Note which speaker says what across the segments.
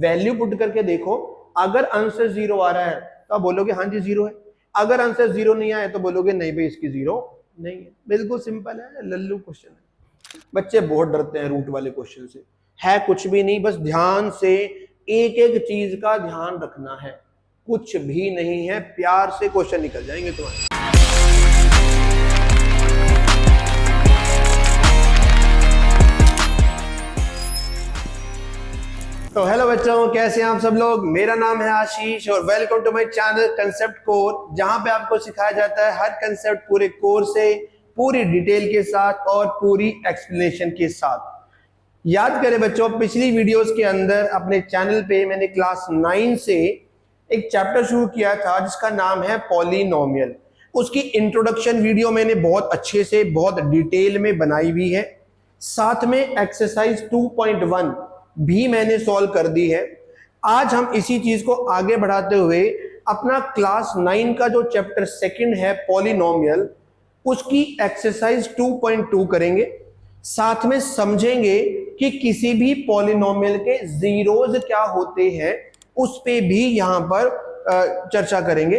Speaker 1: Value put करके देखो, अगर आंसर 0 आ रहा है तो आप बोलोगे हाँ जी 0 है, अगर आंसर 0 नहीं आया तो बोलोगे नहीं भाई इसकी 0 नहीं है। बिल्कुल सिंपल है, लल्लू क्वेश्चन है। बच्चे बहुत डरते हैं रूट वाले क्वेश्चन से, है कुछ भी नहीं, बस ध्यान से एक एक चीज का ध्यान रखना है, कुछ भी नहीं है, प्यार से क्वेश्चन निकल जाएंगे तुम्हारे। तो हेलो बच्चों, कैसे हैं आप सब लोग। मेरा नाम है आशीष और welcome to my channel Concept Core, जहां पे आपको सिखाया जाता है हर कंसेप्ट पूरे कोर से, पूरी डिटेल के साथ और पूरी एक्सप्लेनेशन के साथ। याद करें बच्चों, पिछली वीडियोस के अंदर अपने चैनल पे मैंने क्लास 9 से एक चैप्टर शुरू किया था जिसका नाम है पॉलिनोमियल। उसकी इंट्रोडक्शन वीडियो मैंने बहुत अच्छे से, बहुत डिटेल में बनाई हुई है। साथ में एक्सरसाइज 2.1 भी मैंने सॉल्व कर दी है। आज हम इसी चीज को आगे बढ़ाते हुए अपना क्लास 9 का जो चैप्टर 2 है पॉलिनोमियल, उसकी एक्सरसाइज 2.2 करेंगे। साथ में समझेंगे कि किसी भी पॉलिनोमियल के जीरोज क्या होते हैं, उस पे भी यहां पर चर्चा करेंगे।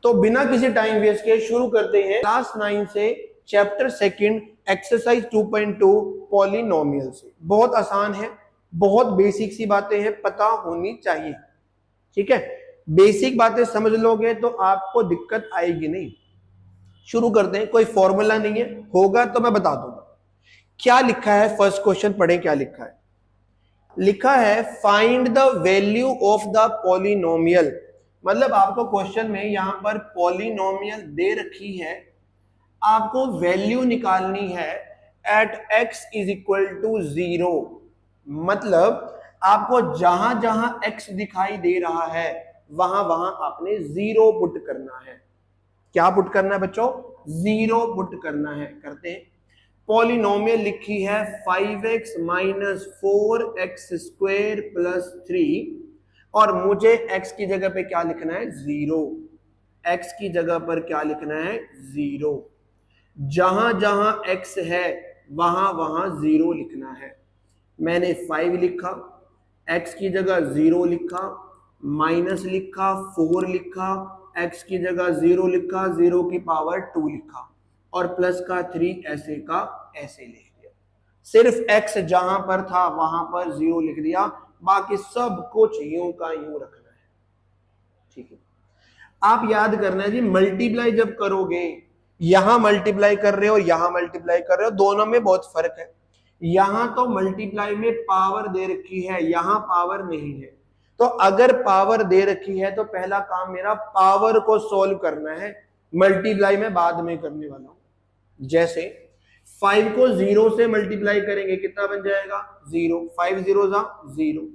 Speaker 1: तो बिना किसी टाइम वेस्ट के शुरू करते हैं क्लास 9 से चैप्टर 2 एक्सरसाइज 2.2 पॉलिनोमियल से। बहुत आसान है, बहुत बेसिक सी बातें हैं, पता होनी चाहिए, ठीक है। बेसिक बातें समझ लोगे तो आपको दिक्कत आएगी नहीं। शुरू करते हैं, कोई फॉर्मूला नहीं है, होगा तो मैं बता दूंगा। क्या लिखा है, फर्स्ट क्वेश्चन पढ़ें क्या लिखा है। लिखा है find the value of the polynomial. मतलब आपको क्वेश्चन में यहां पर पॉलिनोमियल दे रखी है, आपको वैल्यू निकालनी है at x is equal to 0। मतलब आपको जहां जहां x दिखाई दे रहा है वहां वहां आपने 0 पुट करना है। क्या पुट करना है बच्चों? 0 पुट करना है। करते हैं। पॉलिनोमियल लिखी है 5x minus 4x square plus 3, और मुझे x की जगह पे क्या लिखना है? 0। x की जगह पर क्या लिखना है? 0। जहां जहां x है वहां वहां 0 लिखना है। मैंने 5 लिखा, x की जगह 0 लिखा, माइनस लिखा, 4 लिखा, x की जगह 0 लिखा, 0 की पावर 2 लिखा, और प्लस का 3 ऐसे का ऐसे लिख दिया। सिर्फ x जहां पर था वहां पर 0 लिख दिया, बाकी सब कुछ यूं का यूं रखना है, ठीक है। आप याद करना है जी, मल्टीप्लाई जब करोगे, यहां मल्टीप्लाई कर रहे हो, यहां मल्टीप्लाई कर रहे हो, दोनों में बहुत फर्क है। यहां तो मल्टीप्लाई में पावर दे रखी है, यहां पावर नहीं है। तो अगर पावर दे रखी है तो पहला काम मेरा पावर को सॉल्व करना है, मल्टीप्लाई में बाद में करने वाला हूं। जैसे 5 को 0 से मल्टीप्लाई करेंगे, कितना बन जाएगा? 0। 5 0 0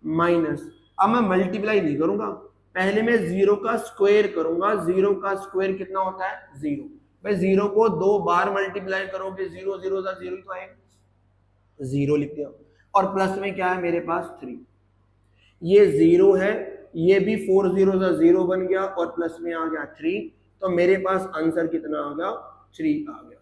Speaker 1: माइनस, अब मैं मल्टीप्लाई नहीं करूंगा, पहले मैं 0 का स्क्वायर करूंगा। 0 का स्क्वायर कितना होता है? 0। भाई 0 को 2 बार मल्टीप्लाई करोगे, 0 0 0 तो आएगा, 0 लिख दिया। और प्लस में क्या है मेरे पास? 3। ये 0 है, ये भी 4 0 0 बन गया, और प्लस में आ गया 3। तो मेरे पास आंसर कितना आ गया? 3 आ गया।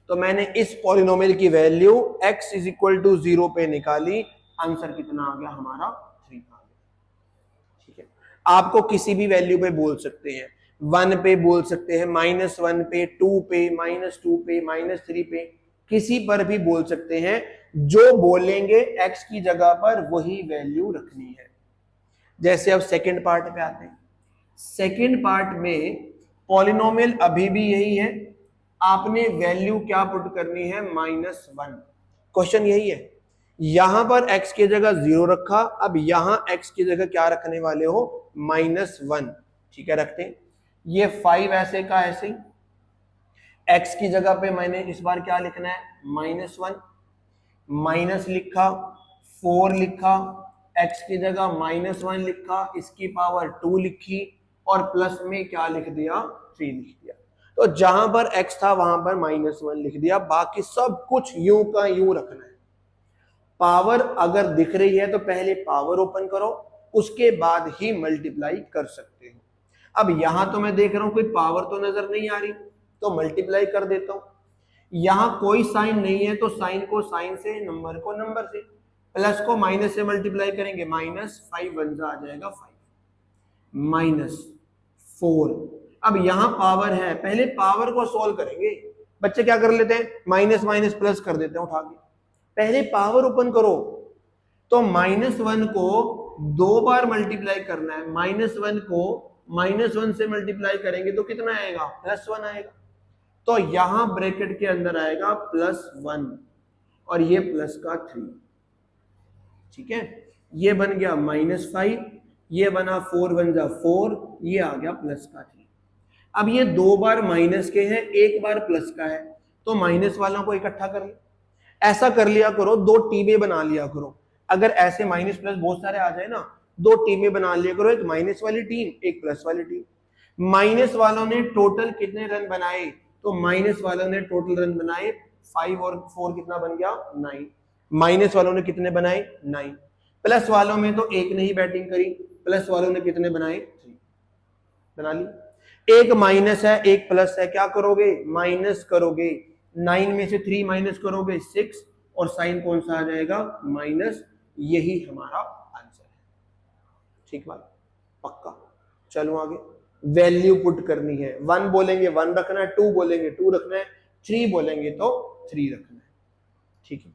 Speaker 1: तो मैंने इस पॉलिनोमियल की value x is equal to 0 पे निकाली, आंसर कितना आ गया हमारा? 3 आ गया, ठीक है। आपको किसी भी वैल्यू पे बोल सकते हैं, 1 पे बोल सकते हैं, -1 पे, 2 पे, -2 पे, -3 पे, किसी पर भी बोल सकते हैं। जो बोलेंगे x की जगह पर वही वैल्यू रखनी है। जैसे अब सेकंड पार्ट पे आते हैं। सेकंड पार्ट में पॉलिनोमियल अभी भी यही है, आपने वैल्यू क्या पुट करनी है? -1। क्वेश्चन यही है। यहां पर x की जगह 0 रखा, अब यहां x की जगह क्या रखने वाले हो? -1, ठीक है, रखते हैं। ये 5 ऐसे का ऐसे ही, x की जगह पे मैंने इस बार क्या लिखना है? -1, माइनस लिखा, 4 लिखा, x की जगह -1 लिखा, इसकी पावर 2 लिखी, और प्लस में क्या लिख दिया? 3 लिख दिया। तो जहां पर x था वहां पर -1 लिख दिया, बाकी सब कुछ यूं का यूं रखना है। पावर अगर दिख रही है तो पहले पावर ओपन करो, उसके बाद ही मल्टीप्लाई कर सकते हो। अब यहां तो मैं देख रहा हूं कोई पावर तो नजर नहीं आ रही, तो मल्टीप्लाई कर देता हूं। यहां कोई साइन नहीं है तो साइन को साइन से, नंबर को नंबर से, प्लस को माइनस से मल्टीप्लाई करेंगे, -5 वन जा आ जाएगा 5 -4। अब यहां पावर है, पहले पावर को सॉल्व करेंगे। बच्चे क्या कर लेते हैं, माइनस माइनस प्लस कर देते हैं उठा के, पहले पावर ओपन करो। तो -1 को 2 बार मल्टीप्लाई करना है, -1 को -1 से मल्टीप्लाई करेंगे तो कितना आएगा, +1 आएगा। तो यहां ब्रैकेट के अंदर आएगा +1 और ये प्लस का 3, ठीक है। ये बन गया -5, ये बना 4 1 जा 4, ये आ गया प्लस का 3। अब ये 2 बार माइनस के हैं, 1 बार प्लस का है, तो माइनस वालों को इकट्ठा कर ले। ऐसा कर लिया करो, 2 टीमें बना लिया करो। अगर ऐसे माइनस प्लस बहुत सारे आ जाए ना, 2 टीमें बना लिया करो, एक माइनस वाली टीम, एक प्लस वाली टीम। माइनस वालों ने टोटल कितने रन बनाए, तो माइनस वालों ने टोटल रन बनाए 5 और 4 कितना बन गया, 9। माइनस वालों ने कितने बनाए, 9। प्लस वालों में तो एक ने ही बैटिंग करी, प्लस वालों ने कितने बनाए, 3 बना ली। एक माइनस है, एक प्लस है, क्या करोगे, माइनस करोगे। 9 में से 3 माइनस करोगे 6, और साइन कौन सा आ जाएगा, माइनस। यही हमारा आंसर है, ठीक बात, पक्का। चलो आगे, वैल्यू पुट करनी है। 1 बोलेंगे 1 रखना है, 2 बोलेंगे 2 रखना है, 3 बोलेंगे तो 3 रखना है, ठीक है।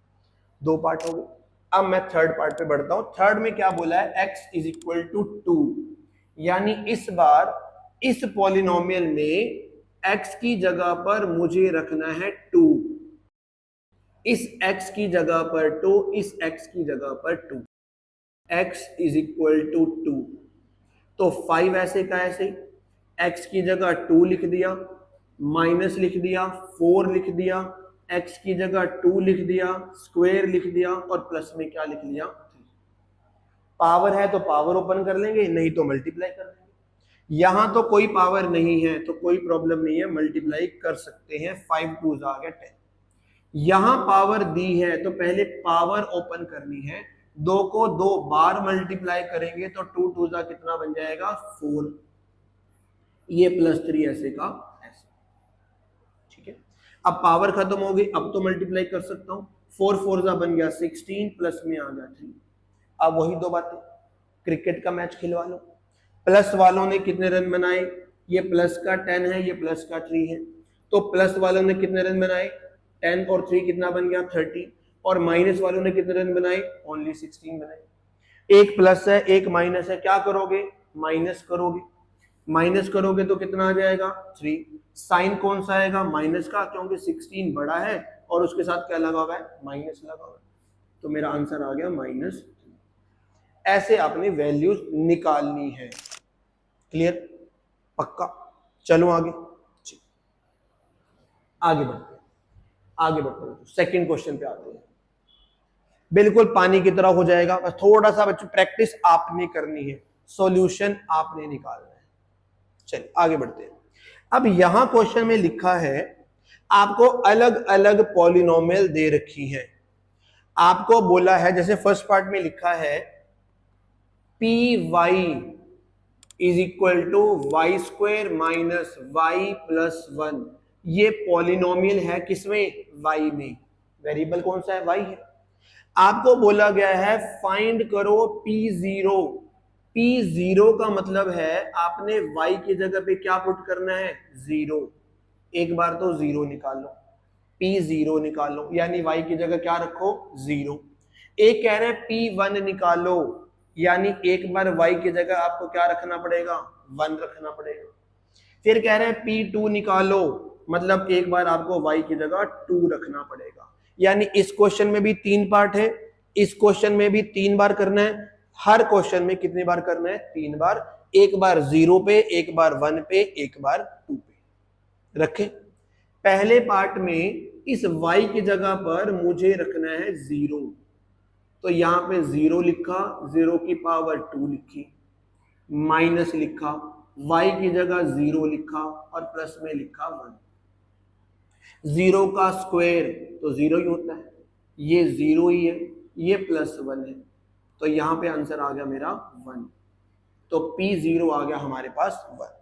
Speaker 1: 2 पार्ट हो गए। अब मैं थर्ड पार्ट पे बढ़ता हूं। थर्ड में क्या बोला है, x = 2, यानी इस बार इस पॉलिनोमियल में x की जगह पर मुझे रखना है 2, इस x की जगह पर 2, इस x की जगह पर 2, x = 2। तो 5 ऐसे का ऐसे, x की जगह 2 लिख दिया, माइनस लिख दिया, 4 लिख दिया, x की जगह 2 लिख दिया, स्क्वायर लिख दिया, और प्लस में क्या लिख लिया, 3। पावर है तो पावर ओपन कर लेंगे, नहीं तो मल्टीप्लाई कर लेंगे। यहां तो कोई पावर नहीं है तो कोई प्रॉब्लम नहीं है, मल्टीप्लाई कर सकते हैं। 5 2 आ गया 10। यहां पावर दी है तो पहले पावर ओपन करनी है। 2 को 2 बार मल्टीप्लाई करेंगे तो 2 2 कितना बन जाएगा, 4। ये +3 ऐसे का ऐसे, ठीक है। अब पावर खत्म हो गई, अब तो मल्टीप्लाई कर सकता हूं। 4 4 बन गया 16, प्लस में आ गया 3। अब वही 2 बातें, क्रिकेट का मैच खिलवा लो। प्लस वालों ने कितने रन बनाए, ये प्लस का 10 है, ये प्लस का 3 है, तो प्लस वालों ने कितने रन बनाए, 10 और 3 कितना बन गया, 30। और माइनस वालों ने कितने रन बनाए, ओनली 16 बनाए। एक प्लस है, एक माइनस है, क्या करोगे, माइनस करोगे। माइनस करोगे तो कितना आ जाएगा, 3। साइन कौन सा आएगा, माइनस का, क्योंकि 16 बड़ा है और उसके साथ क्या लगा हुआ है, माइनस लगा हुआ है। तो मेरा आंसर आ गया -3। ऐसे आपने वैल्यूज निकालनी है, क्लियर, पक्का। चलो आगे, आगे बढ़ते हैं, आगे बढ़ते हैं। सेकंड क्वेश्चन पे आते हैं। बिल्कुल पानी की तरह हो जाएगा, बस थोड़ा सा बच्चों प्रैक्टिस आपने करनी है, सॉल्यूशन आपने निकालना है। चलिए आगे बढ़ते हैं। अब यहां क्वेश्चन में लिखा है, आपको अलग अलग पॉलिनोमियल दे रखी है। आपको बोला है, जैसे फर्स्ट पार्ट में लिखा है py = y² - y+1। ये पॉलिनोमियल है किसमें, y में। वेरिएबल कौन सा है, y है। आपको बोला गया है फाइंड करो p0। p0 का मतलब है आपने y की जगह पे क्या पुट करना है, 0। एक बार तो 0 निकालो, p0 निकालो, यानी y की जगह क्या रखो, 0। एक कह रहे हैं p1 निकालो, यानी एक बार y की जगह आपको क्या रखना पड़ेगा, 1 रखना पड़ेगा। फिर कह रहे हैं p2 निकालो, मतलब एक बार आपको y की जगह 2 रखना पड़ेगा। यानी इस क्वेश्चन में भी 3 पार्ट है, इस क्वेश्चन में भी 3 बार करना है। हर क्वेश्चन में कितनी बार करना है, 3 बार। एक बार 0 पे, एक बार 1 पे, एक बार 2 पे रखे। पहले पार्ट में इस y की जगह पर मुझे रखना है 0, तो यहां पे 0 लिखा, 0 की पावर 2 लिखी, माइनस लिखा, y की जगह 0 लिखा और प्लस में लिखा 1। 0 का स्क्वायर तो 0 ही होता है, ये 0 ही है, ये +1 है, तो यहां पे आंसर आ गया मेरा 1। तो p0 आ गया हमारे पास 1।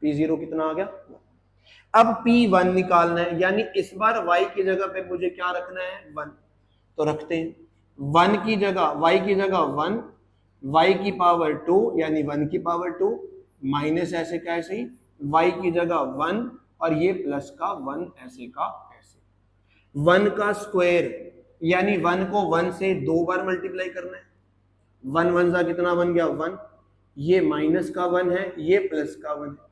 Speaker 1: p0 कितना आ गया, 1। अब p1 निकालना है, यानी इस बार y की जगह पे मुझे क्या रखना है, 1। तो रखते हैं, 1 की जगह y की जगह 1, y की पावर 2 यानी 1 की पावर 2 माइनस ऐसे का ऐसे ही y की जगह 1 और ये प्लस का 1 ऐसे का ऐसे। 1 का स्क्वायर यानी 1 को 1 से 2 बार मल्टीप्लाई करना है। 1 1 सा कितना बन गया 1, ये माइनस का 1 है, ये प्लस का 1 है।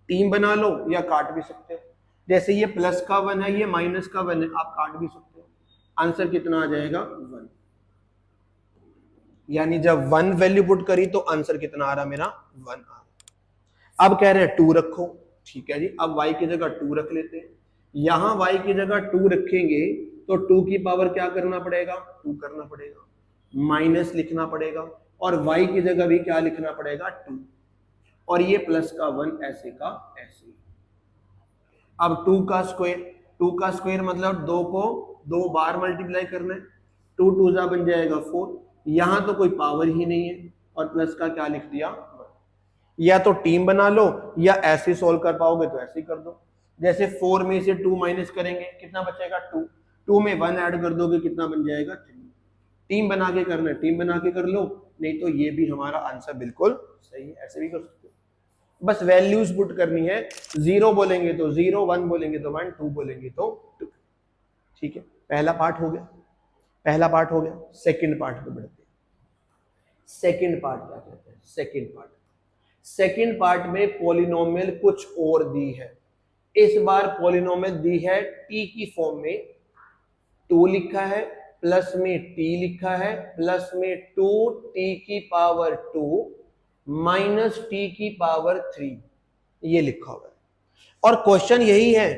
Speaker 1: टीम बना लो या काट भी सकते हो, जैसे ये प्लस का 1 है, ये माइनस का 1 है, आप काट भी सकते हो। आंसर कितना आ जाएगा 1, यानी जब 1 वैल्यू पुट करी तो आंसर कितना आ रहा मेरा 1 आ रहा। अब कह रहे हैं 2 रखो, ठीक है जी, अब y की जगह 2 रख लेते हैं। यहां y की जगह 2 रखेंगे तो 2 की पावर क्या करना पड़ेगा 2 करना पड़ेगा, माइनस लिखना पड़ेगा, और y की जगह भी क्या लिखना पड़ेगा 2, और ये प्लस का 1 ऐसे का ऐसे। अब 2 का स्क्वायर, 2 का स्क्वायर मतलब 2 को 2 बार मल्टीप्लाई करना है, 2 2 जा बन जाएगा 4, यहां तो कोई पावर ही नहीं है और प्लस का क्या लिख दिया 1। या तो टीम बना लो या ऐसे सोल्व कर पाओगे तो ऐसे ही कर दो। जैसे 4 में से 2 माइनस करेंगे कितना बचेगा 2, 2 में 1 ऐड कर दोगे कितना बन जाएगा 3। टीम बना के करना है टीम बना के कर लो, नहीं तो ये भी हमारा आंसर बिल्कुल सही है, ऐसे भी कर सकते हो। बस वैल्यूज पुट करनी है, 0 बोलेंगे तो 0, 1 बोलेंगे तो 1, 2 बोलेंगे तो 2। ठीक है, पहला पार्ट हो गया, पहला पार्ट हो गया। सेकंड पार्ट पे बढ़ते हैं। सेकंड पार्ट क्या कहते हैं, सेकंड पार्ट, सेकंड पार्ट में पॉलिनोमियल कुछ और दी है। इस बार पॉलिनोमियल दी है टी की फॉर्म में, 2 लिखा है, प्लस में t लिखा है, प्लस में 2t की पावर 2 माइनस t की पावर 3 ये लिखा हुआ है। और क्वेश्चन यही है,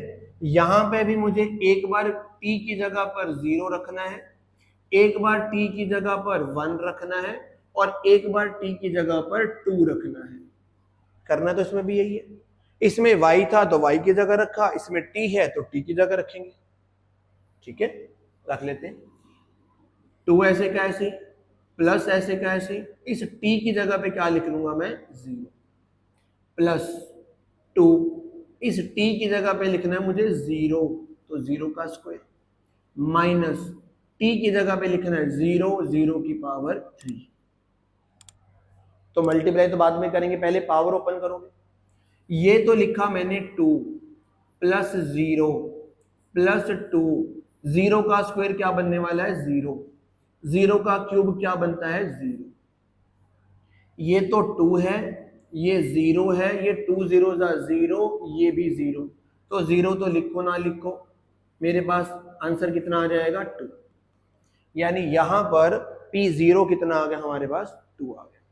Speaker 1: यहां पे भी मुझे एक बार t की जगह पर 0 रखना है, एक बार t की जगह पर 1 रखना है, और एक बार t की जगह पर 2 रखना है। करना तो इसमें भी यही है, इसमें y था तो y की जगह रखा, इसमें t है तो t की जगह रखेंगे। ठीक है, रख लेते हैं। 2 ऐसे का ऐसे, प्लस ऐसे का ऐसे, इस t की जगह पे क्या लिख लूंगा मैं 0, प्लस 2, इस t की जगह पे लिखना है मुझे 0 तो 0 का स्क्वायर, माइनस t की जगह पे लिखना है 0, 0 की पावर 3। तो मल्टीप्लाई तो बाद में करेंगे, पहले पावर ओपन करोगे। ये तो लिखा मैंने 2 प्लस 0 प्लस 2, 0 का स्क्वायर क्या बनने वाला है 0, 0 का क्यूब क्या बनता है 0। ये तो 2 है, ये 0 है, ये 2 0 0, ये भी 0, तो 0 तो लिखो ना लिखो, मेरे पास आंसर कितना आ जाएगा 2। यानी यहां पर P0 कितना आ गया हमारे पास 2 आ गया,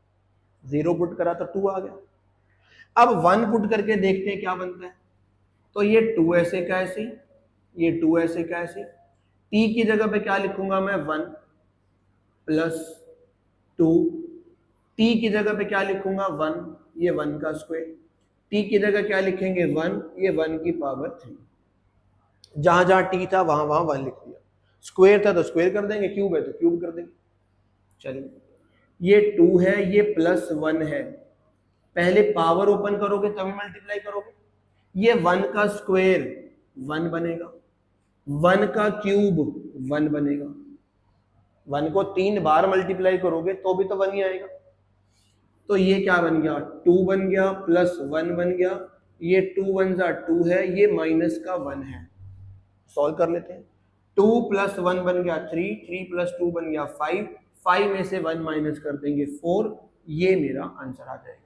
Speaker 1: 0 पुट करा तो 2 आ गया। अब 1 पुट करके देखते हैं क्या बनता है। तो ये 2 ऐसे का ऐसे, ये 2 ऐसे का ऐसे, t की जगह पे क्या लिखूंगा मैं 1 प्लस 2, t की जगह पे क्या लिखूंगा 1, ये 1 का स्क्वायर, t की जगह क्या लिखेंगे 1, ये 1 की पावर 3। जहां जहां t था वहां वहां 1 लिख दिया, स्क्वायर था तो स्क्वायर कर देंगे, क्यूब है तो क्यूब कर देंगे। चलिए, ये 2 है, ये प्लस 1 है, पहले पावर ओपन करोगे तभी मल्टीप्लाई करोगे। ये 1 का स्क्वायर 1 बनेगा, 1 का क्यूब 1 बनेगा, 1 को 3 बार मल्टीप्लाई करोगे तो भी तो 1 ही आएगा। तो ये क्या बन गया 2 बन गया, प्लस 1 बन गया, ये 2 1 जा 2 है, ये माइनस का 1 है। सॉल्व कर लेते हैं। 2 प्लस 1 बन गया 3, 3 प्लस 2 बन गया 5, 5 में से 1 माइनस कर देंगे 4, ये मेरा आंसर आ जाएगा।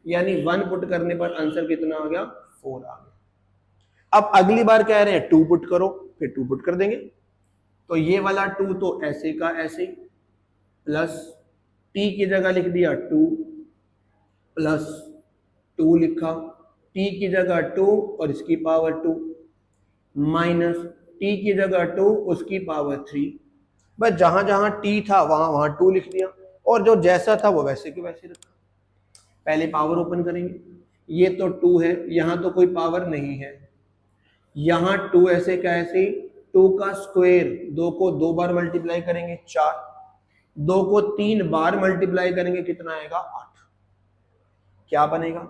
Speaker 1: यानी 1 पुट करने पर आंसर कितना आ गया 4 आ गया। अब अगली बार कह रहे हैं 2 पुट करो, फिर 2 पुट कर देंगे। तो ये वाला 2 तो ऐसे का ऐसे, प्लस t की जगह लिख दिया 2, प्लस 2 लिखा, t की जगह 2 और इसकी पावर 2, माइनस t की जगह 2 उसकी पावर 3। बस जहां जहां t था वहां वहां 2 लिख दिया, और जो जैसा था वो वैसे के वैसे रखा। पहले पावर ओपन करेंगे, ये तो 2 है, यहां तो कोई पावर नहीं है, यहां 2 ऐसे का ऐसे, 2 का स्क्वायर 2 को 2 बार मल्टीप्लाई करेंगे 4, 2 को 3 बार मल्टीप्लाई करेंगे कितना आएगा 8। क्या बनेगा,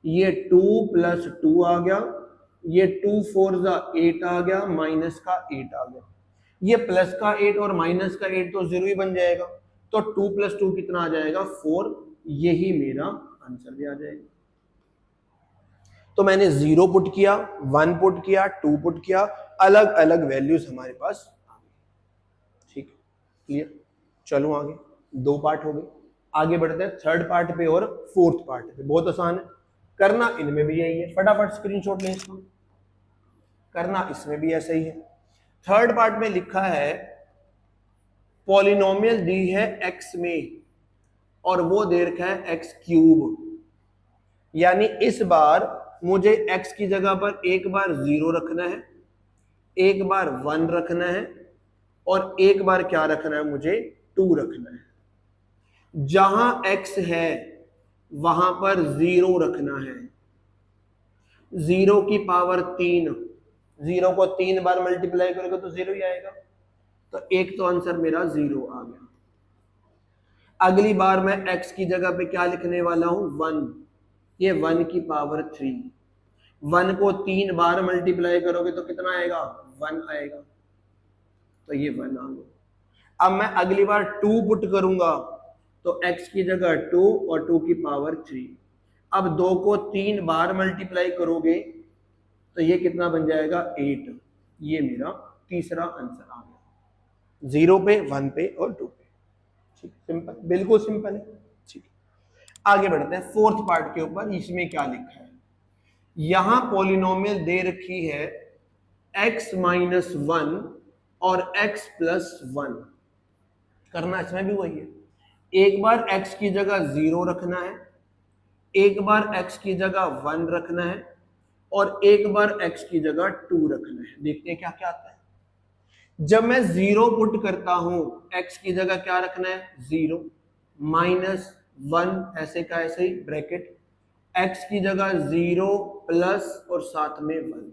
Speaker 1: ये 2 प्लस 2 आ गया, ये 2 4 8 आ गया, माइनस का 8 आ गया। ये प्लस का 8 और माइनस का 8 तो 0 ही बन जाएगा, तो 2 + 2 कितना आ जाएगा 4, यही मेरा आंसर भी आ जाएगा। तो मैंने 0 पुट किया, 1 पुट किया, 2 पुट किया, अलग अलग वैल्यूज हमारे पास आ गई। ठीक है, क्लियर। चलो आगे, 2 पार्ट हो गए, आगे बढ़ते हैं थर्ड पार्ट पे और फोर्थ पार्ट पे। बहुत आसान है, करना इनमें भी यही है, फटाफट स्क्रीनशॉट लें इसको, करना इसमें भी ऐसा ही है। थर्ड पार्ट में लिखा है पॉलिनोमियल दी है x में और वो दे रखा है x³, यानी इस बार मुझे x की जगह पर एक बार 0 रखना है, एक बार 1 रखना है और एक बार क्या रखना है, मुझे 2 रखना है। जहां x है वहां पर 0 रखना है, 0 की पावर 3, 0 को 3 बार मल्टीप्लाई करोगे तो 0 ही आएगा, तो एक तो आंसर मेरा 0 आ गया। अगली बार मैं x की जगह पे क्या लिखने वाला हूं 1, ये 1 की पावर 3, 1 को 3 बार मल्टीप्लाई करोगे तो कितना आएगा 1 आएगा, तो ये 1 आ गया। अब मैं अगली बार 2 पुट करूंगा तो x की जगह 2 और 2 की पावर 3, अब 2 को 3 बार मल्टीप्लाई करोगे तो ये कितना बन जाएगा 8, ये मेरा तीसरा आंसर आ गया, 0 पे, 1 पे और 2 पे। ठीक, सिंपल, बिल्कुल सिंपल है। ठीक, आगे बढ़ते हैं फोर्थ पार्ट के ऊपर। इसमें क्या लिखा है, यहां पॉलिनोमियल दे रखी है x-1 और x+1। करना इसमें भी वही है, एक बार x की जगह 0 रखना है, एक बार x की जगह 1 रखना है और एक बार x की जगह 2 रखना है। देखते हैं क्या क्या आता है। जब मैं 0 पुट करता हूं, x की जगह क्या रखना है 0, -1 ऐसे का ऐसे ही ब्रैकेट, x की जगह 0 प्लस और साथ में 1,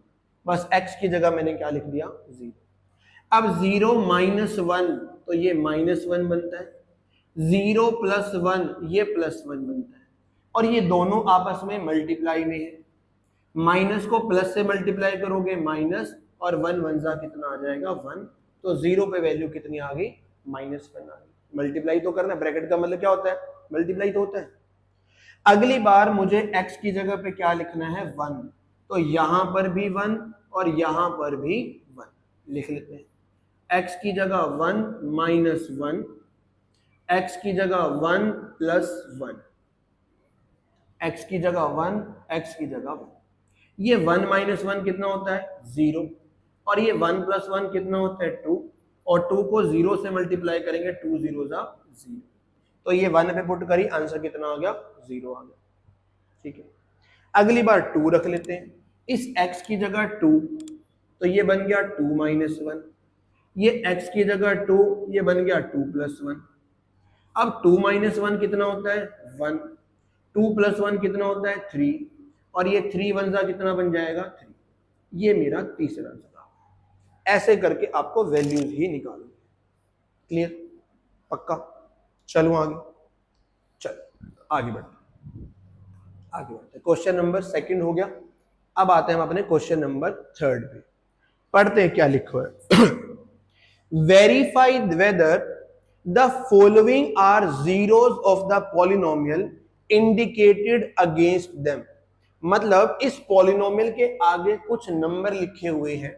Speaker 1: बस x की जगह मैंने क्या लिख दिया 0। अब 0 -1 तो ये -1 बनता है, 0 + 1 ये +1 बनता है, और ये दोनों आपस में मल्टीप्लाई में है। माइनस को प्लस से मल्टीप्लाई करोगे माइनस, और 1 1 जा कितना आ जाएगा 1, तो 0 पे वैल्यू कितनी आ गई -1 आ गई। मल्टीप्लाई तो करना, ब्रैकेट का मतलब क्या होता है मल्टीप्लाई तो होता है। अगली बार मुझे x की जगह पे क्या लिखना है 1, तो यहां पर भी 1 और यहां पर भी 1 लिख लेते हैं। x की जगह 1 -1, x की जगह 1 + 1, x की जगह 1, x की जगह 1, ये 1 - 1 कितना होता है 0, और ये 1 + 1 कितना होता है 2, और 2 को 0 से मल्टीप्लाई करेंगे 2 0 जा 0, तो ये 1 पे पुट करी, आंसर कितना आ गया 0 आ गया। ठीक है, अगली बार 2 रख लेते हैं, इस x की जगह 2, तो ये बन गया 2 - 1, ये x की जगह 2, ये बन गया 2 + 1। अब 2 - 1 कितना होता है 1, 2 + 1 कितना होता है 3, और ये 3 1 जा कितना बन जाएगा 3, ये मेरा तीसरा आंसर। ऐसे करके आपको वैल्यूज ही निकालनी है। क्लियर, पक्का। चलो आगे, चलो आगे बढ़ते। क्वेश्चन नंबर 2 हो गया, अब आते हैं हम अपने क्वेश्चन नंबर 3 पे। पढ़ते हैं क्या लिखा है। Verify whether the following are zeros of the polynomial indicated against them. मतलब इस पॉलिनोमियल के आगे कुछ नंबर लिखे हुए हैं,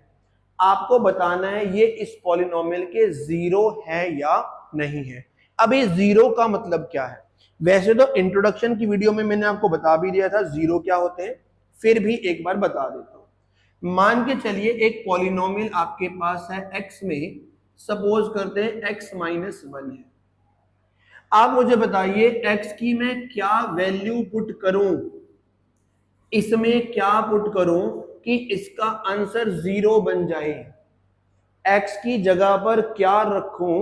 Speaker 1: आपको बताना है ये इस पॉलिनोमियल के 0 है या नहीं है। अब ये 0 का मतलब क्या है, वैसे तो इंट्रोडक्शन की वीडियो में मैंने आपको बता भी दिया था 0 क्या होते हैं, फिर भी एक बार बता देता हूं। मान के चलिए एक पॉलिनोमियल आपके पास है x में, सपोज करते हैं x - 1 है। आप मुझे बताइए x की मैं क्या वैल्यू पुट करूं, इसमें क्या पुट करूं कि इसका आंसर 0 बन जाए, x की जगह पर क्या रखूं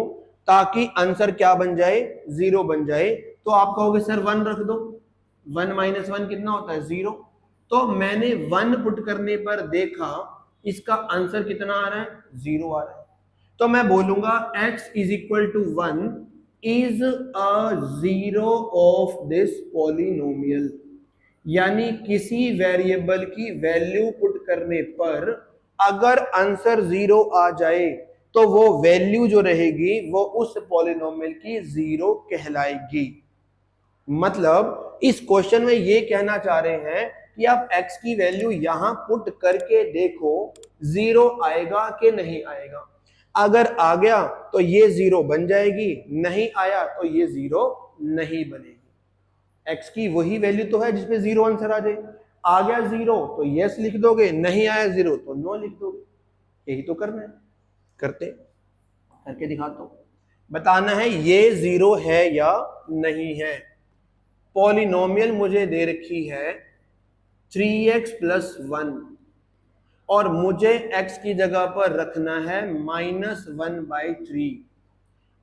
Speaker 1: ताकि आंसर क्या बन जाए 0 बन जाए। तो आप कहोगे सर 1 रख दो, 1 - 1 कितना होता है 0, तो मैंने 1 पुट करने पर देखा इसका आंसर कितना आ रहा है 0 आ रहा है, तो मैं बोलूंगा x = 1 is a 0 of this polynomial, यानी किसी वेरिएबल की वैल्यू पुट करने पर अगर आंसर 0 आ जाए तो वो वैल्यू जो रहेगी वो उस पॉलिनोमियल की 0 कहलाएगी। मतलब इस क्वेश्चन में ये कहना चाह रहे हैं कि आप x की वैल्यू यहां पुट करके देखो 0 आएगा कि नहीं आएगा। अगर आ गया तो ये 0 बन जाएगी, नहीं आया तो ये 0 नहीं बनेगी। x की वही वैल्यू तो है जिसमें 0 आंसर आ जाए। आ गया 0 तो यस लिख दोगे, नहीं आया 0 तो नो लिख दोगे। यही तो करना है, करते करके दिखाता हूं। बताना है ये 0 है या नहीं है। पॉलिनोमियल मुझे दे रखी है 3x + 1 और मुझे x की जगह पर रखना है -1/3।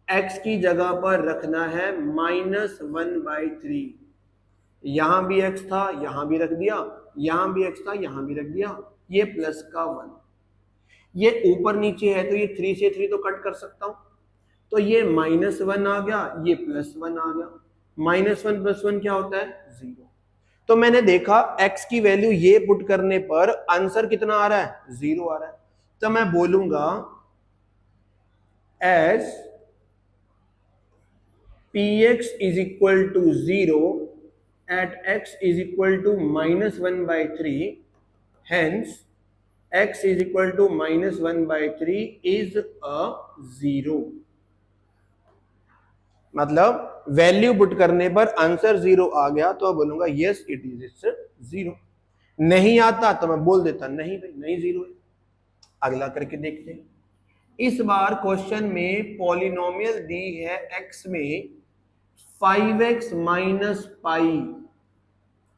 Speaker 1: x की जगह पर रखना है -1/3। यहां भी x था, यहां भी रख दिया, यहां भी x था, यहां भी रख दिया। ये प्लस का 1, ये ऊपर नीचे है तो ये 3 से 3 तो कट कर सकता हूं। तो ये -1 आ गया, ये +1 आ गया। -1 + 1 क्या होता है? 0। तो मैंने देखा x की वैल्यू ये पुट करने पर आंसर कितना आ रहा है? 0 आ रहा है। तो मैं बोलूंगा as px = 0 at x = -1/3, hence x = -1/3 is a 0। मतलब वैल्यू पुट करने पर आंसर 0 आ गया तो बोलूंगा यस इट इज 0। नहीं आता तो मैं बोल देता नहीं भाई नहीं 0 है। अगला करके देखते हैं। इस बार क्वेश्चन में पॉलिनोमियल दी है x में 5x - पाई।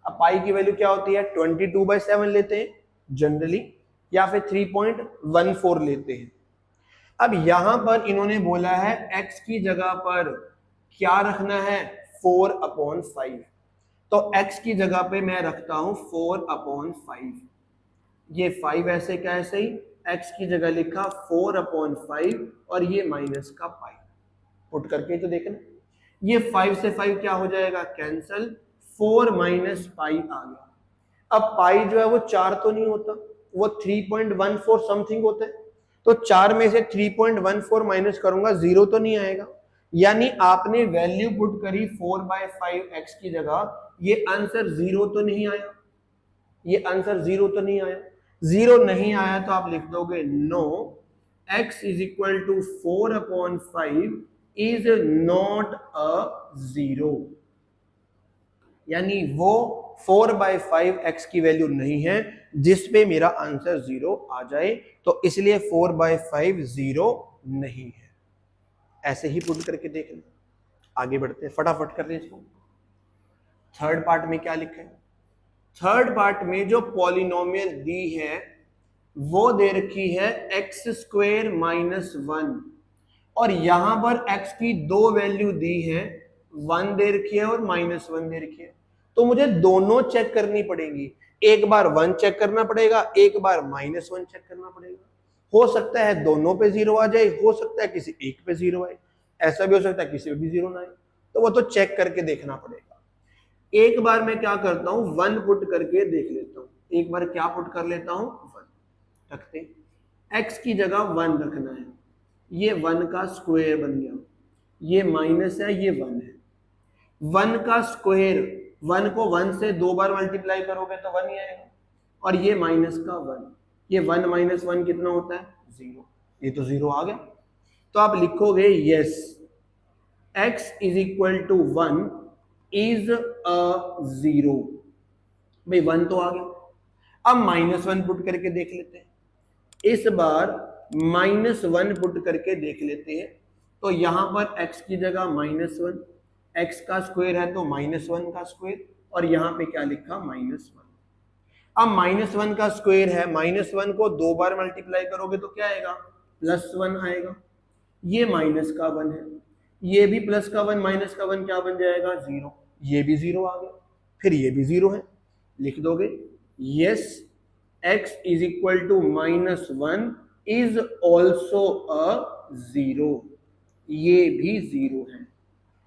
Speaker 1: अब पाई की वैल्यू क्या होती है? 22/7 लेते हैं जनरली, या फिर 3.14 लेते हैं। अब यहां पर इन्होंने बोला है x की जगह पर क्या रखना है? 4/5। तो x की जगह पे मैं रखता हूं 4/5। ये 5 ऐसे का ऐसे ही, x की जगह लिखा 4/5 और ये माइनस का पाई। पुट करके तो देखना, ये 5 से 5 क्या हो जाएगा? कैंसल। 4 - पाई आ गया। अब पाई जो है वो 4 तो नहीं होता, वो 3.14 समथिंग होता है। तो 4 में से 3.14 माइनस करूंगा, 0 तो नहीं आएगा। यानी आपने वैल्यू पुट करी 4/5 x की जगह, ये आंसर 0 तो नहीं आया, ये आंसर 0 तो नहीं आया। 0 नहीं आया तो आप लिख दोगे no, x = 4/5 is not a 0। यानी वो 4/5 x की वैल्यू नहीं है जिस पे मेरा आंसर 0 आ जाए, तो इसलिए 4/5 0 नहीं है। ऐसे ही पुट करके देख लें। आगे बढ़ते हैं, फटाफट कर लें इसको। थर्ड पार्ट में क्या लिखा है? थर्ड पार्ट में जो पॉलिनोमियल दी है वो दे रखी है x² - 1 और यहां पर x की दो वैल्यू दी है, 1 दे रखी है और -1 दे रखी है। तो मुझे दोनों चेक करनी पड़ेगी। एक बार 1 चेक करना पड़ेगा, एक बार -1 चेक करना पड़ेगा। हो सकता है दोनों पे 0 आ जाए, हो सकता है किसी एक पे 0 आए, ऐसा भी हो सकता है किसी पे भी 0 ना आए। तो वो तो चेक करके देखना पड़ेगा। एक बार मैं क्या करता हूं, 1 पुट करके देख लेता हूं। एक बार क्या पुट कर लेता हूं? 1 रखते। x की जगह 1 रखना है, ये 1 का स्क्वायर बन गया, ये माइनस है, ये 1 है। 1 का स्क्वायर, 1 को 1 से 2 बार मल्टीप्लाई करोगे तो 1 ही आएगा, और ये माइनस का 1, ये 1 - 1 कितना होता है? 0। ये तो 0 आ गया। तो आप लिखोगे यस x = 1 इज अ 0। भाई 1 तो आ गया। अब -1 पुट करके देख लेते हैं। इस बार -1 पुट करके देख लेते हैं। तो यहां पर x की जगह -1, x का स्क्वायर है तो -1 का स्क्वायर, और यहां पे क्या लिखा? -1। अब -1 का स्क्वायर है, -1 को 2 बार मल्टीप्लाई करोगे तो क्या आएगा? +1 आएगा। ये माइनस का 1 है, ये भी प्लस का 1 माइनस का 1 क्या बन जाएगा? 0। ये भी 0 आ गया, फिर ये भी 0 है। लिख दोगे yes x = -1 is also a 0। ये भी 0 है।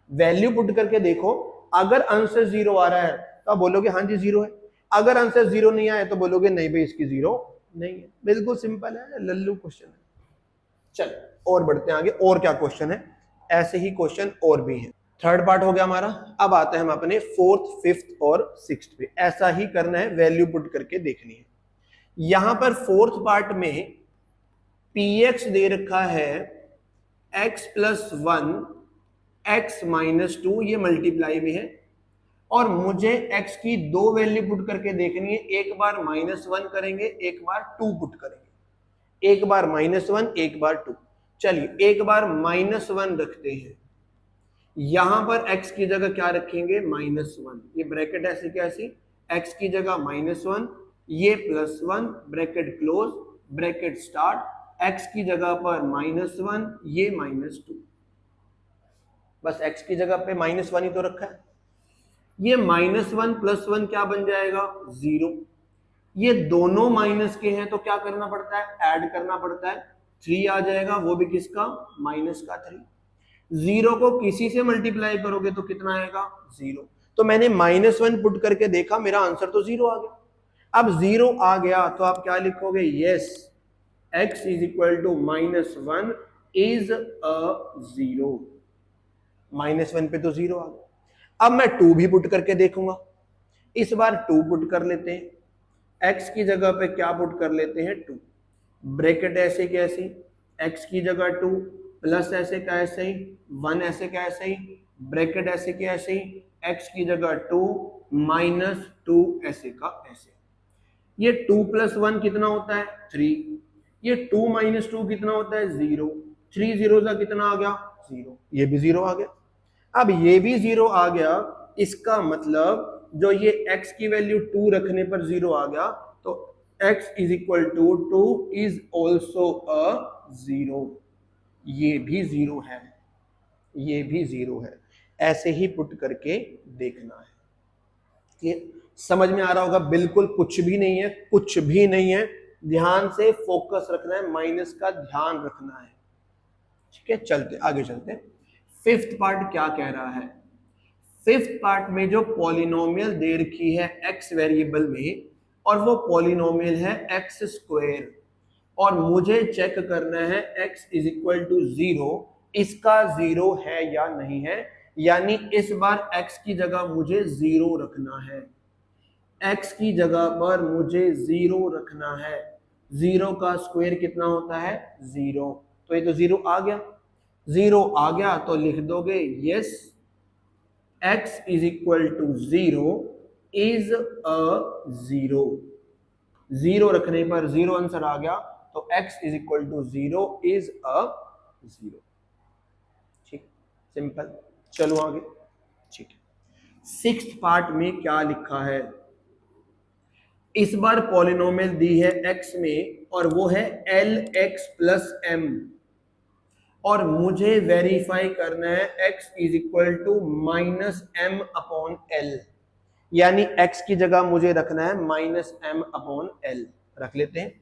Speaker 1: वैल्यू पुट करके देखो, अगर आंसर 0 आ रहा है तो आप बोलोगे हाँ जी 0 है। अगर आंसर 0 नहीं आया तो बोलोगे नहीं भाई इसकी 0 नहीं है। बिल्कुल सिंपल है, लल्लू क्वेश्चन है। चल और बढ़ते हैं आगे, और क्या क्वेश्चन है, ऐसे ही क्वेश्चन और भी हैं। थर्ड पार्ट हो गया हमारा। अब आते हैं हम अपने फोर्थ, फिफ्थ और सिक्स्थ पे। ऐसा ही करना है, वैल्यू पुट करके देखनी है। यहां पर फोर्थ पार्ट में px दे रखा है x प्लस 1 x माइनस 2, ये मल्टीप्लाई में है, और मुझे x की दो वैल्यू पुट करके देखनी है। एक बार -1 करेंगे, एक बार 2 पुट करेंगे। एक बार -1, एक बार 2। चलिए एक बार -1 रखते हैं। यहां पर x की जगह क्या रखेंगे, -1। ये ब्रैकेट ऐसी कैसी, x की जगह -1, ये +1, bracket close, bracket start, x की जगह पर -1, ये -2। बस x की जगह पे -1 ही तो रखा है। ये -1 + 1 क्या बन जाएगा, 0। ये दोनों माइनस के हैं तो क्या करना पड़ता है, ऐड करना पड़ता है। 3 आ जाएगा, वो भी किसका, -3। 0 को किसी से मल्टीप्लाई करोगे तो कितना आएगा, 0। तो मैंने -1 पुट करके देखा, मेरा आंसर तो 0 आ गया। अब 0 आ गया तो आप क्या लिखोगे, yes x is equal to -1 is a 0। -1 पे तो 0 आ गया। अब मैं 2 भी पुट करके देखूंगा। इस बार 2 पुट कर लेते हैं। x की जगह पे क्या पुट कर लेते हैं, 2। ब्रैकेट ऐसे कैसे, x की जगह 2, प्लस ऐसे का ऐसे ही, 1 ऐसे का ऐसे ही, ब्रैकेट ऐसे के ऐसे ही, x की जगह 2 -2 ऐसे का ऐसे। ये 2 + 1 कितना होता है, 3। ये 2 - 2 कितना होता है, 0। 3 0 का कितना आ गया, 0। ये भी 0 आ गया। अब ये भी 0 आ गया, इसका मतलब जो ये x की वैल्यू 2 रखने पर 0 आ गया, तो x is equal to 2 is also a 0। ये भी 0 है, ये भी 0 है। ऐसे ही पुट करके देखना है। ये समझ में आ रहा होगा, बिल्कुल कुछ भी नहीं है, कुछ भी नहीं है। ध्यान से फोकस रखना है, माइनस का ध्यान रखना है। ठीक है, चलते आगे चलते हैं। फिफ्थ पार्ट क्या कह रहा है, फिफ्थ पार्ट में जो पॉलिनोमियल दे रखी है x वेरिएबल में, और वो पॉलिनोमियल है x², और मुझे चेक करना है x इज इक्वल टू 0, इसका 0 है या नहीं है। यानी इस बार x की जगह मुझे 0 रखना है। x की जगह पर मुझे 0 रखना है। 0 का स्क्वायर कितना होता है, 0। तो ये तो 0 आ गया। 0 आ गया तो लिख दोगे yes x is equal to 0 is a 0। 0 रखने पर 0 आंसर आ गया, तो x is equal to 0 is a 0। ठीक, सिंपल। चलो आगे। ठीक है, सिक्स्थ पार्ट में क्या लिखा है, इस बार पॉलिनोमियल दी है x में, और वो है lx प्लस m, और मुझे वेरीफाई करना है x is equal to -m/l। यानी x की जगह मुझे रखना है -m/l। रख लेते हैं,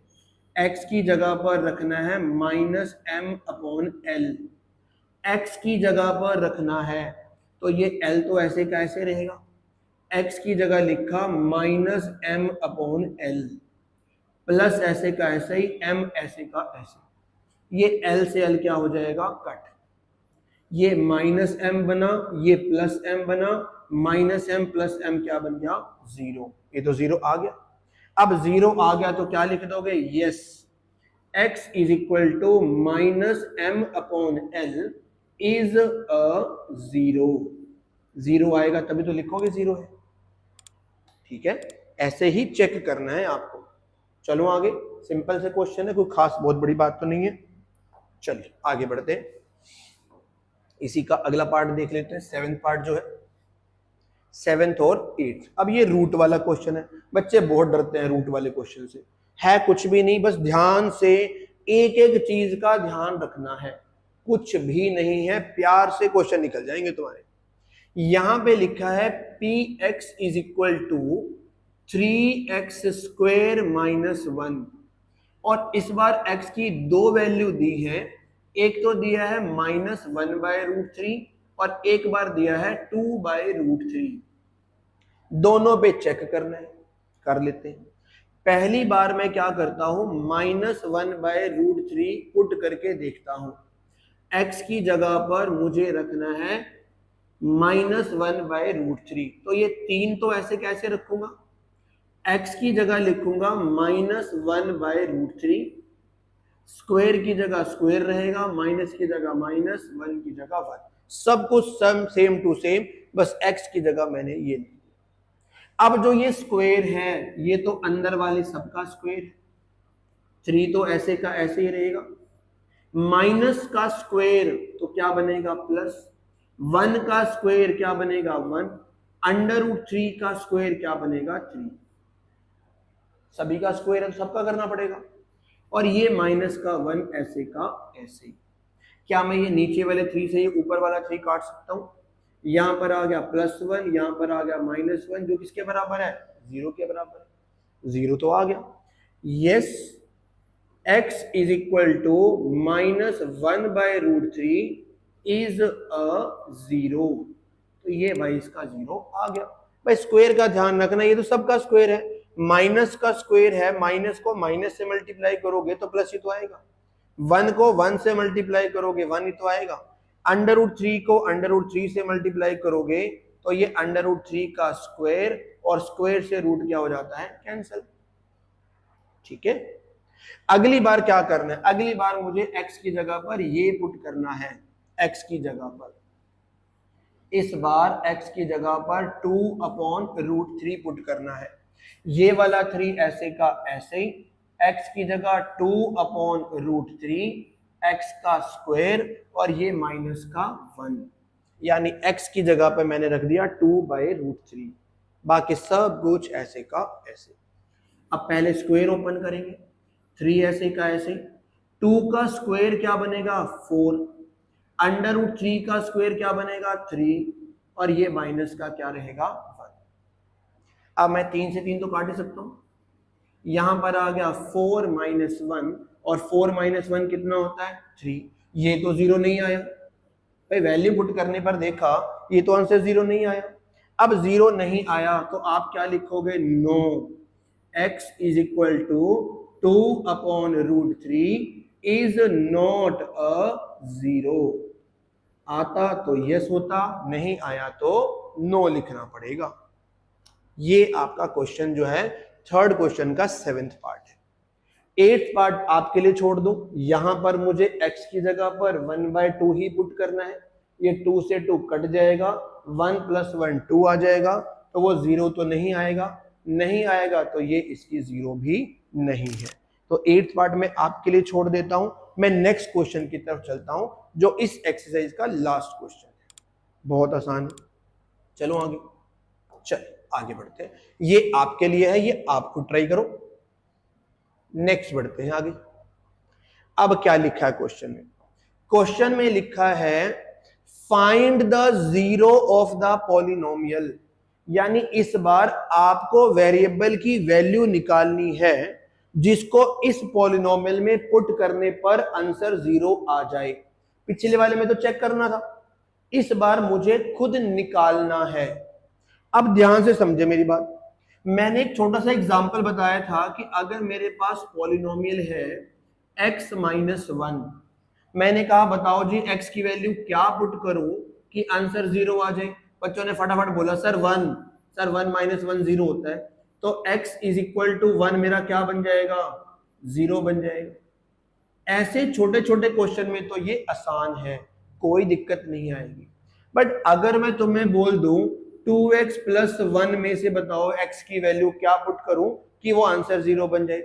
Speaker 1: x की जगह पर रखना है -m/l। x की जगह पर रखना है, तो ये l तो ऐसे का ऐसे रहेगा। x की जगह लिखा -m/l, प्लस ऐसे का ऐसे ही, m ऐसे का ऐसे। ये l से l क्या हो जाएगा, कट। ये -m बना, ये +m बना, -m + m क्या बन गया, 0। ये तो 0 आ गया। अब 0 आ गया तो क्या लिख दोगे, yes x is equal to -m/l is a 0। 0 आएगा तभी तो लिखोगे 0 है। ठीक है, ऐसे ही चेक करना है आपको। चलो आगे, सिंपल से क्वेश्चन है, कोई खास बहुत बड़ी बात तो नहीं है। चलिए आगे बढ़ते हैं, इसी का अगला पार्ट देख लेते हैं, सेवेंथ पार्ट जो है, सेवेंथ और एट्थ। अब ये रूट वाला क्वेश्चन है, बच्चे बहुत डरते हैं रूट वाले क्वेश्चन से। है कुछ भी नहीं, बस ध्यान से एक एक चीज का ध्यान रखना है, कुछ भी नहीं है, प्यार से क्वेश्चन निकल जाएंगे तुम्हारे। यहां पे लिखा है px is equal to 3x² - 1, और इस बार x की दो वैल्यू दी है। एक तो दिया है -1/√3, और एक बार दिया है 2/√3। दोनों पे चेक करना है, कर लेते हैं। पहली बार मैं क्या करता हूं, -1/√3 पुट करके देखता हूं। x की जगह पर मुझे रखना है -1/√3, तो ये 3 तो ऐसे कैसे रखूंगा, x की जगह लिखूंगा -1/√3, स्क्वायर की जगह स्क्वायर रहेगा, माइनस की जगह माइनस, 1 की जगह 1, सब कुछ सेम टू सेम, बस x की जगह मैंने ये लिख दिया। अब जो ये स्क्वायर है ये तो अंदर वाले सबका स्क्वायर है, 3 तो ऐसे का ऐसे ही रहेगा, माइनस का स्क्वायर तो क्या बनेगा प्लस, 1 का स्क्वायर क्या बनेगा 1, √3 का स्क्वायर क्या बनेगा 3, सभी का स्क्वायर है तो सबका करना पड़ेगा, और ये माइनस का 1 ऐसे का ऐसे। क्या मैं ये नीचे वाले 3 से ये ऊपर वाला 3 काट सकता हूं, यहां पर आ गया +1, यहां पर आ गया -1, जो किसके बराबर है 0 के बराबर है, 0 तो आ गया। Yes, x is equal to -1/√3 is a 0, तो ये भाई इसका 0 आ गया। भाई स्क्वायर का ध्यान रखना, ये तो सबका स्क्वायर है, माइनस का स्क्वायर है, माइनस को माइनस से मल्टीप्लाई करोगे तो प्लस ही तो आएगा, 1 को 1 से मल्टीप्लाई करोगे 1 ही तो आएगा, √3 को √3 से मल्टीप्लाई करोगे तो ये √3 का स्क्वायर, और स्क्वायर से रूट क्या हो जाता है कैंसिल। ठीक है, अगली बार क्या करना है, अगली बार मुझे x की जगह पर ये पुट करना है, x की जगह पर, इस बार x की जगह पर 2/√3 पुट करना है, ये वाला 3 ऐसे का ऐसे ही, x की जगह 2/√3, x का स्क्वायर, और ये माइनस का 1, यानी x की जगह पर मैंने रख दिया 2/√3, बाकी सब कुछ ऐसे का ऐसे। अब पहले स्क्वायर ओपन करेंगे, 3 ऐसे का ऐसे, 2 का स्क्वायर क्या बनेगा 4, √3 का स्क्वायर क्या बनेगा 3, और ये माइनस का क्या रहेगा 1। अब मैं 3 से 3 तो काट ही सकता हूं, यहां पर आ गया 4 - 1, और 4 - 1 कितना होता है 3, ये तो 0 नहीं आया भाई, वैल्यू पुट करने पर देखा ये तो आंसर 0 नहीं आया। अब 0 नहीं आया तो आप क्या लिखोगे, no, x is equal to 2/√3 is not a 0, आता तो यस होता, नहीं आया तो नो लिखना पड़ेगा। ये आपका क्वेश्चन जो है थर्ड क्वेश्चन का 7th पार्ट है। 8th पार्ट आपके लिए छोड़ दो, यहां पर मुझे x की जगह पर 1/2 ही पुट करना है, ये 2 से 2 कट जाएगा, 1 + 1 2 आ जाएगा, तो वो 0 तो नहीं आएगा, नहीं आएगा तो ये इसकी 0 भी नहीं है। तो 8th पार्ट में आपके लिए छोड़ देता हूं, मैं नेक्स्ट क्वेश्चन की तरफ चलता हूं जो इस एक्सरसाइज का लास्ट क्वेश्चन है, बहुत आसान है। चलो आगे, चल आगे बढ़ते हैं, ये आपके लिए है, ये आपको ट्राई करो। नेक्स्ट बढ़ते हैं आगे। अब क्या लिखा है क्वेश्चन में, क्वेश्चन में लिखा है find the 0 of the polynomial, यानी इस बार आपको वेरिएबल की वैल्यू निकालनी है जिसको इस पॉलिनोमियल में पुट करने पर आंसर 0 आ जाए। पिछले वाले में तो चेक करना था, इस बार मुझे खुद निकालना है। अब ध्यान से समझे मेरी बात, मैंने एक छोटा सा एग्जांपल बताया था कि अगर मेरे पास पॉलिनोमियल है x - 1, मैंने कहा बताओ जी x की वैल्यू क्या पुट करूं कि आंसर 0 आ जाए। बच्चों ने फटाफट बोला सर 1, सर 1 - 1 0 होता है, तो x इज इक्वल टू 1 मेरा क्या बन जाएगा 0 बन जाएगा। ऐसे छोटे छोटे क्वेश्चन में तो ये आसान है, कोई दिक्कत नहीं आएगी। बट अगर मैं तुम्हें बोल दूं 2x + 1 में से बताओ x की वैल्यू क्या पुट करूं कि वो आंसर 0 बन जाए,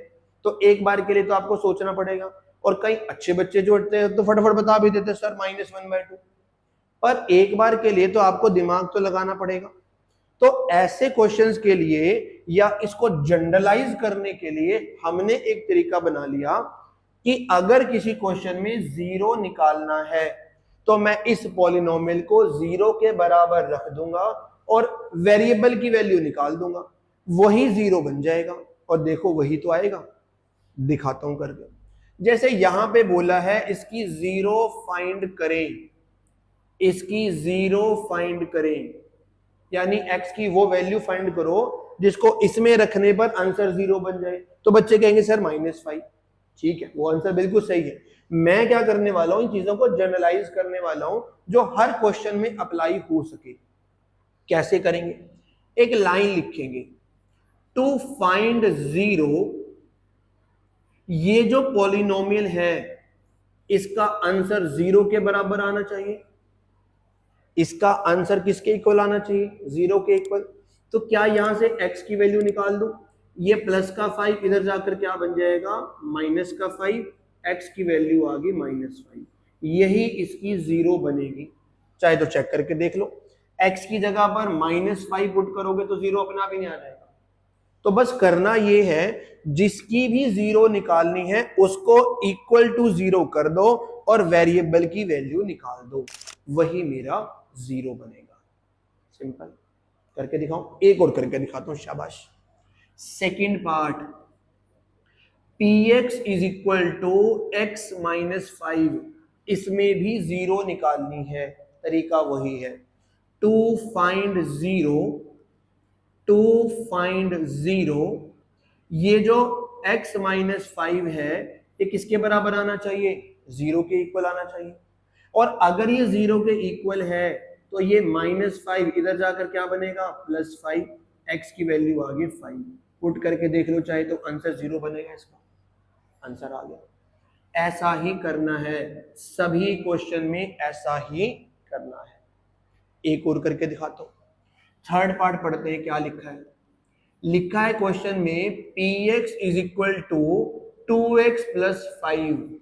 Speaker 1: तो एक बार के लिए तो आपको सोचना पड़ेगा। और कई अच्छे बच्चे जो होते हैं तो फटाफट बता भी देते सर -1/2, पर एक बार के लिए तो आपको दिमाग तो लगाना पड़ेगा। तो ऐसे क्वेश्चंस के लिए या इसको जनरलाइज करने के लिए हमने एक तरीका बना लिया कि अगर किसी क्वेश्चन में 0 निकालना है तो मैं इस पॉलिनोमियल को 0 के बराबर रख दूंगा और वेरिएबल की वैल्यू निकाल दूंगा, वही 0 बन जाएगा। और देखो वही तो आएगा, दिखाता हूं करके। जैसे यहां पे बोला है इसकी 0 फाइंड करें, इसकी 0 फाइंड करें, यानी x की वो वैल्यू फाइंड करो जिसको इसमें रखने पर आंसर 0 बन जाए, तो बच्चे कहेंगे सर -5। ठीक है, वो आंसर बिल्कुल सही है। मैं क्या करने वाला हूं, इन चीजों को जनरलाइज करने वाला हूं जो हर क्वेश्चन में अप्लाई हो सके। कैसे करेंगे, एक लाइन लिखेंगे, टू फाइंड 0, ये जो पॉलिनोमियल है इसका आंसर 0 के बराबर आना चाहिए, इसका आंसर किसके इक्वल आना चाहिए, 0 के इक्वल। तो क्या यहां से x की वैल्यू निकाल दूं, ये प्लस का 5 इधर जाकर क्या बन जाएगा, माइनस का 5, x की वैल्यू आ गई -5, यही इसकी 0 बनेगी। चाहे तो चेक करके देख लो, x की जगह पर -5 पुट करोगे तो 0 अपने आप ही नहीं आ जाएगा। तो बस करना ये है, जिसकी भी 0 निकालनी है उसको इक्वल टू 0 कर दो और वेरिएबल की वैल्यू निकाल दो, वही मेरा 0 बनेगा। सिंपल। करके दिखाऊं, एक और करके दिखाता हूं, शाबाश। Second part, px is equal to x -5, इसमें भी 0 निकालनी है, तरीका वही है। टू फाइंड 0, ये जो x -5 है ये किसके बराबर आना चाहिए, 0 के इक्वल आना चाहिए। और अगर ये 0 के इक्वल है तो ये -5 इधर जाकर क्या बनेगा, +5, x की वैल्यू आ गई 5, पुट करके देख लो चाहे तो आंसर 0 बनेगा, इसका आंसर आ गया। ऐसा ही करना है सभी क्वेश्चन में, ऐसा ही करना है। एक और करके दिखाता हूं, थर्ड पार्ट पढ़ते हैं। क्या लिखा है, लिखा है क्वेश्चन में px is equal to 2x + 5,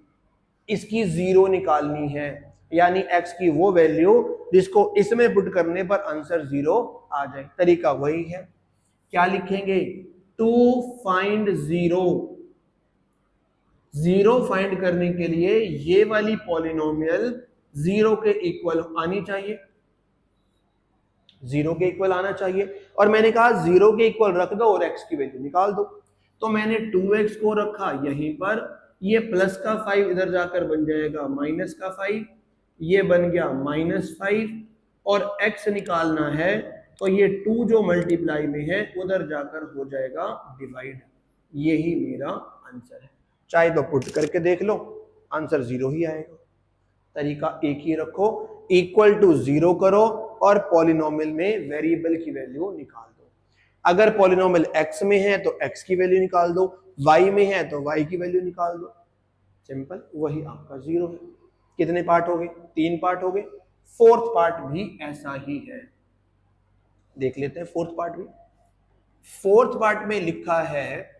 Speaker 1: इसकी 0 निकालनी है, यानी x की वो वैल्यू जिसको इसमें पुट करने पर आंसर 0 आ जाए। तरीका वही है। क्या लिखेंगे, टू फाइंड 0 फाइंड करने के लिए ये वाली पॉलिनोमियल 0 के इक्वल आनी चाहिए, 0 के इक्वल आना चाहिए। और मैंने कहा 0 के इक्वल रख दो और x की वैल्यू निकाल दो। तो मैंने 2x को रखा यहीं पर, ये प्लस का 5 इधर जाकर बन जाएगा माइनस का 5, ये बन गया -5, और x निकालना है तो ये 2 जो मल्टीप्लाई में है उधर जाकर हो जाएगा डिवाइड, यही मेरा आंसर है। चाहे तो पुट करके देख लो, आंसर 0 ही आएगा। तरीका एक ही रखो, इक्वल टू 0 करो और पॉलिनोमियल में वेरिएबल की वैल्यू निकाल दो। अगर पॉलिनोमियल x में है तो x की वैल्यू निकाल दो, y में है तो y की वैल्यू निकाल दो। सिंपल, वही आपका 0 है। कितने पार्ट हो गए, 3 पार्ट हो गए। फोर्थ पार्ट भी ऐसा ही है, देख लेते हैं फोर्थ पार्ट भी। फोर्थ पार्ट में लिखा है,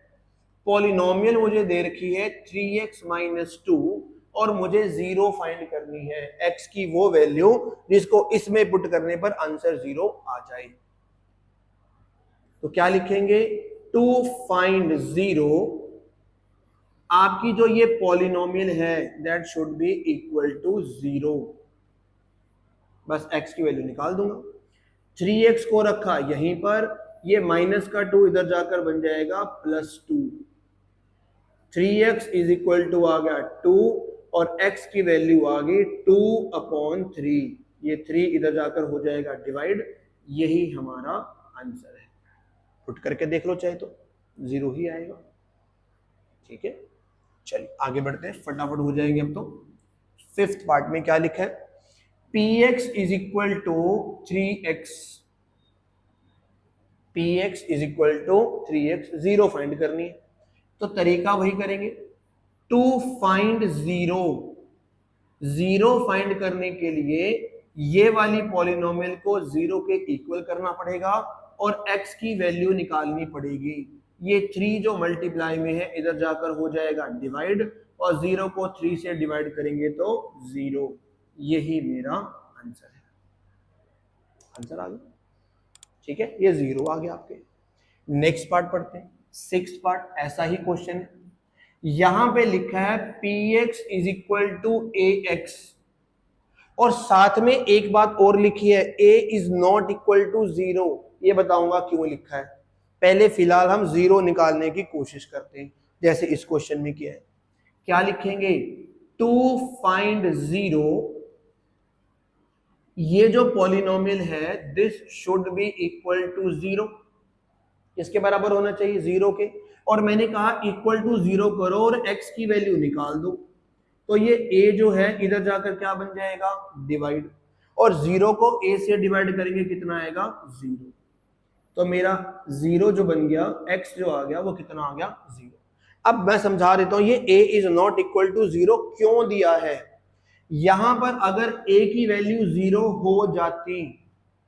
Speaker 1: पॉलिनोमियल मुझे दे रखी है 3x - 2 और मुझे 0 फाइंड करनी है, x की वो वैल्यू जिसको इसमें पुट करने पर आंसर 0 आ जाए। तो क्या लिखेंगे, टू फाइंड 0, आपकी जो ये पॉलिनोमियल है that should be equal to 0। बस x की वैल्यू निकाल दूंगा, 3x को रखा यहीं पर, ये माइनस का 2 इधर जाकर बन जाएगा +2, 3x इज इक्वल टू आ गया 2 और x की वैल्यू आ गई 2/3, ये 3 इधर जाकर हो जाएगा डिवाइड, यही हमारा आंसर है। पुट करके देख लो चाहे तो 0 ही आएगा। ठीक है, चलिए आगे बढ़ते हैं, फटाफट हो जाएंगे अब तो। फिफ्थ पार्ट में क्या लिखा है, px is equal to 3x, px is equal to 3x, 0 find करनी है। तो तरीका वही करेंगे, टू फाइंड 0 फाइंड करने के लिए ये वाली पॉलिनोमियल को 0 के इक्वल करना पड़ेगा और x की वैल्यू निकालनी पड़ेगी। ये 3 जो मल्टीप्लाई में है इधर जाकर हो जाएगा डिवाइड, और 0 को 3 से डिवाइड करेंगे तो 0, यही मेरा आंसर है। आंसर आ गया, ठीक है, ये 0 आ गया आपके। नेक्स्ट पार्ट पढ़ते हैं, सिक्स्थ पार्ट। ऐसा ही क्वेश्चन है, यहां पे लिखा है px is equal to ax, और साथ में एक बात और लिखी है, a is not equal to 0। ये बताऊंगा क्यों लिखा है, पहले फिलहाल हम 0 निकालने की कोशिश करते हैं, जैसे इस क्वेश्चन में किया है। क्या लिखेंगे, टू फाइंड 0, ये जो पॉलिनोमियल है this should be equal to 0। किसके बराबर होना चाहिए, 0 के। और मैंने कहा इक्वल टू 0 करो और x की वैल्यू निकाल दो, तो ये a जो है इधर जाकर क्या बन जाएगा, डिवाइड, और 0 को a से डिवाइड करेंगे कितना आएगा, 0। तो मेरा 0 जो बन गया, x जो आ गया वो कितना आ गया, 0। अब मैं समझा देता हूं ये a is not equal to 0 क्यों दिया है। यहां पर अगर a की वैल्यू 0 हो जाती,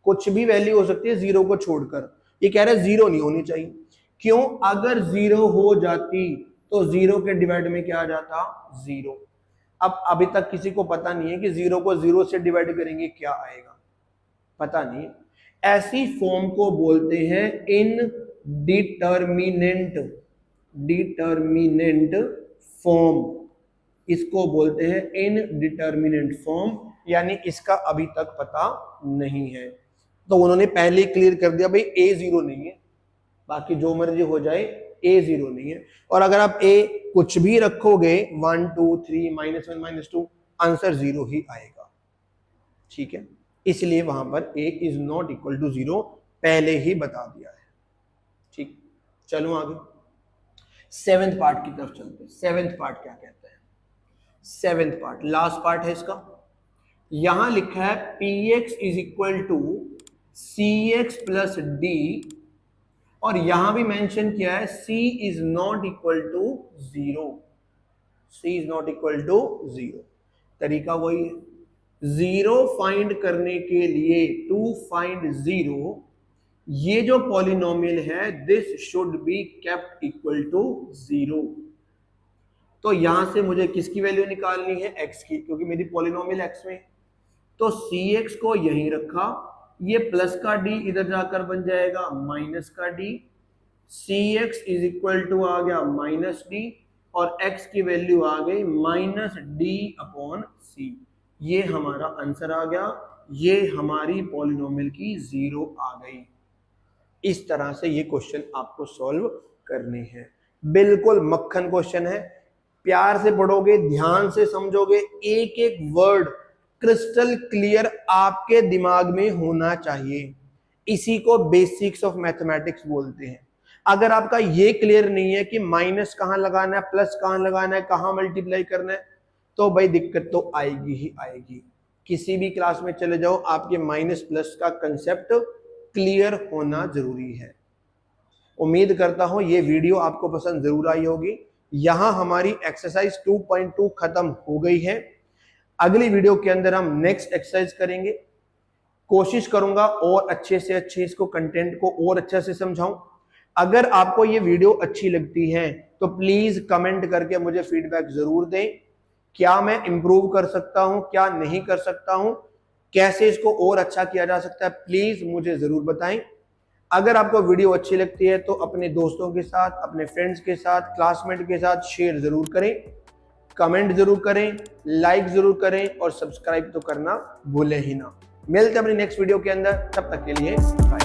Speaker 1: कुछ भी वैल्यू हो सकती है 0 को छोड़कर, ये कह रहे 0 नहीं होनी चाहिए। क्यों, अगर 0 हो जाती तो 0 के डिवाइड में क्या आ जाता, 0। अब अभी तक किसी को पता नहीं है कि 0 को 0 से डिवाइड करेंगे क्या आएगा, पता नहीं। ऐसी फॉर्म को बोलते हैं इनडिटरमिनेंट, डिटरमिनेंट फॉर्म, इसको बोलते हैं इनडिटरमिनेंट फॉर्म, यानी इसका अभी तक पता नहीं है। तो उन्होंने पहले ही क्लियर कर दिया भाई a 0 नहीं है, बाकी जो मर्जी हो जाए a 0 नहीं है। और अगर आप a कुछ भी रखोगे 1 2 3 -1 -2 आंसर 0 ही आएगा, ठीक है। इसलिए वहां पर a is not equal to 0 पहले ही बता दिया है, ठीक। चलो आगे 7th पार्ट की तरफ चलते हैं। 7th पार्ट क्या कहता है, 7th पार्ट लास्ट पार्ट है इसका। यहां लिखा है px is equal to cx plus d, और यहां भी मेंशन किया है c is not equal to 0, c is not equal to 0। तरीका वही है, 0 फाइंड करने के लिए, टू फाइंड 0, ये जो पॉलिनोमियल है this should be kept equal to 0। तो यहां से मुझे किसकी वैल्यू निकालनी है, x की, क्योंकि मेरी पॉलिनोमियल x में। तो cx को यहीं रखा, ये प्लस का d इधर जाकर बन जाएगा माइनस का d, cx is equal to आ गया माइनस d, और x की वैल्यू आ गई माइनस d अपॉन c। ये हमारा आंसर आ गया, ये हमारी पॉलिनोमियल की 0 आ गई। इस तरह से ये क्वेश्चन आपको सॉल्व करने हैं, बिल्कुल मक्खन क्वेश्चन है। प्यार से पढ़ोगे, ध्यान से समझोगे, एक एक वर्ड क्रिस्टल क्लियर आपके दिमाग में होना चाहिए। इसी को बेसिक्स ऑफ मैथमेटिक्स बोलते हैं। अगर आपका ये क्लियर नहीं है कि माइनस कहां लगाना है, प्लस कहां लगाना है, कहां मल्टीप्लाई करना है, तो भाई दिक्कत तो आएगी ही आएगी। किसी भी क्लास में चले जाओ, आपके माइनस प्लस का कंसेप्ट क्लियर होना जरूरी है। उम्मीद करता हूं ये वीडियो आपको पसंद जरूर आई होगी। यहां हमारी एक्सरसाइज 2.2 खत्म हो गई है। अगली वीडियो के अंदर हम नेक्स्ट एक्सरसाइज करेंगे। कोशिश करूंगा और अच्छे से अच्छे इसको कंटेंट को और अच्छा से समझाऊं। अगर आपको ये वीडियो अच्छी लगती है तो प्लीज कमेंट करके मुझे फीडबैक जरूर दें, क्या मैं इंप्रूव कर सकता हूं, क्या नहीं कर सकता हूं, कैसे इसको और अच्छा किया जा सकता है, प्लीज मुझे जरूर बताएं। अगर आपको वीडियो अच्छी लगती है तो अपने दोस्तों के साथ, अपने फ्रेंड्स के साथ, क्लासमेट के साथ शेयर जरूर करें, कमेंट जरूर करें, लाइक जरूर करें और सब्सक्राइब तो करना भूलें ही ना। मिलते हैं अपनी नेक्स्ट वीडियो के अंदर, तब तक के लिए बाय।